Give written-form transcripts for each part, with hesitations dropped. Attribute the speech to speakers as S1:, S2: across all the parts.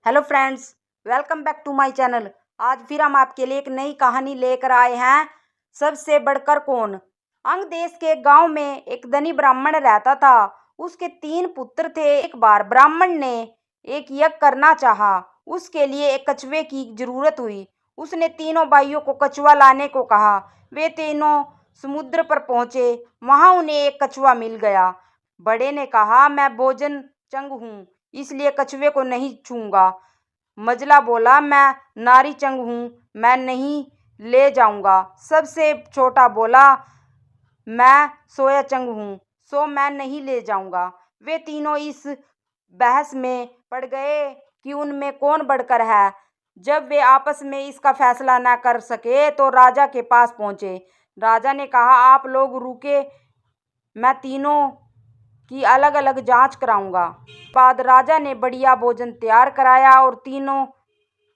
S1: Hello friends, welcome back to my channel. आज फिर हम आपके लिए एक नई कहानी लेकर आए हैं। सबसे बढ़कर कौन। अंग देश के गांव में एक धनी ब्राह्मण रहता था। उसके 3 पुत्र थे। एक बार ब्राह्मण ने एक यज्ञ करना चाहा। उसके लिए एक कछुए की जरूरत हुई। उसने तीनों भाइयों को कछुआ लाने को कहा। वे तीनों समुद्र पर पहुंचे। वहां उन्हें एक कछुआ मिल गया। बड़े ने कहा, मैं भोजन चंग हूँ, इसलिए कछुए को नहीं छूऊंगा। मझला बोला, मैं नारी चंग हूँ, मैं नहीं ले जाऊंगा। सबसे छोटा बोला, मैं सोया चंग हूँ, सो मैं नहीं ले जाऊंगा। वे तीनों इस बहस में पड़ गए कि उनमें कौन बढ़कर है। जब वे आपस में इसका फैसला न कर सके तो राजा के पास पहुंचे। राजा ने कहा, आप लोग रुके, मैं तीनों की अलग अलग जांच कराऊंगा। बाद राजा ने बढ़िया भोजन तैयार कराया और तीनों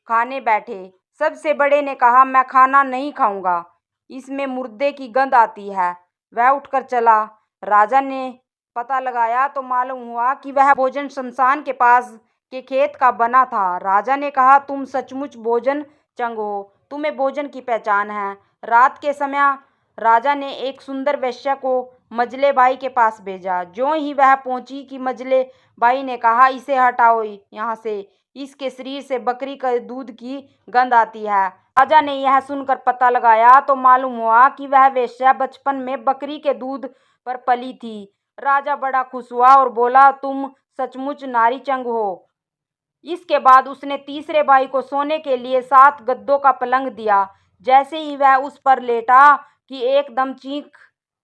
S1: खाने बैठे। सबसे बड़े ने कहा, मैं खाना नहीं खाऊंगा, इसमें मुर्दे की गंध आती है। वह उठकर चला। राजा ने पता लगाया तो मालूम हुआ कि वह भोजन शमशान के पास के खेत का बना था। राजा ने कहा, तुम सचमुच भोजन चंग हो, तुम्हें भोजन की पहचान है। रात के समय राजा ने एक सुंदर वेश्या को मजले भाई के पास भेजा। ज्यों ही वह पहुंची कि मजले भाई ने कहा, इसे हटाओ यहाँ से, इसके शरीर से बकरी के दूध की गंध आती है। राजा ने यह सुनकर पता लगाया तो मालूम हुआ कि वह वेश्या बचपन में बकरी के दूध पर पली थी। राजा बड़ा खुश हुआ और बोला, तुम सचमुच नारी चंग हो। इसके बाद उसने तीसरे भाई को सोने के लिए 7 गद्दों का पलंग दिया। जैसे ही वह उस पर लेटा कि एकदम चीख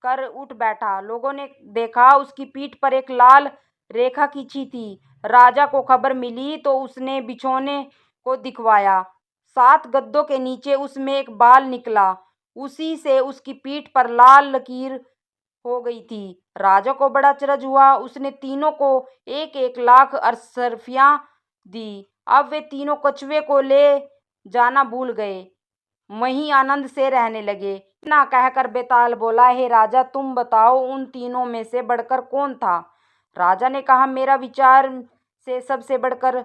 S1: कर उठ बैठा। लोगों ने देखा, उसकी पीठ पर एक लाल रेखा खींची थी। राजा को खबर मिली तो उसने बिछौने को दिखवाया। 7 गद्दों के नीचे उसमें एक बाल निकला। उसी से उसकी पीठ पर लाल लकीर हो गई थी। राजा को बड़ा अचरज हुआ। उसने तीनों को 1-1 लाख अशर्फियां दी। अब वे तीनों कछुए को ले जाना भूल गए, वहीं आनंद से रहने लगे। इतना कहकर बेताल बोला, हे राजा, तुम बताओ, उन तीनों में से बढ़कर कौन था। राजा ने कहा, मेरा विचार से सबसे बढ़कर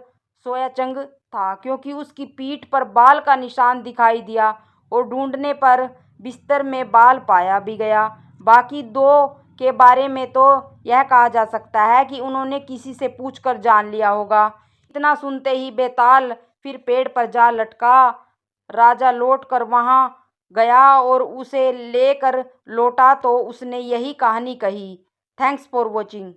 S1: सोयाचंग था, क्योंकि उसकी पीठ पर बाल का निशान दिखाई दिया और ढूंढने पर बिस्तर में बाल पाया भी गया। बाकी 2 के बारे में तो यह कहा जा सकता है कि उन्होंने किसी से पूछकर जान लिया होगा। इतना सुनते ही बेताल फिर पेड़ पर जा लटका। राजा लौटकर वहां गया और उसे लेकर लौटा तो उसने यही कहानी कही। Thanks for watching.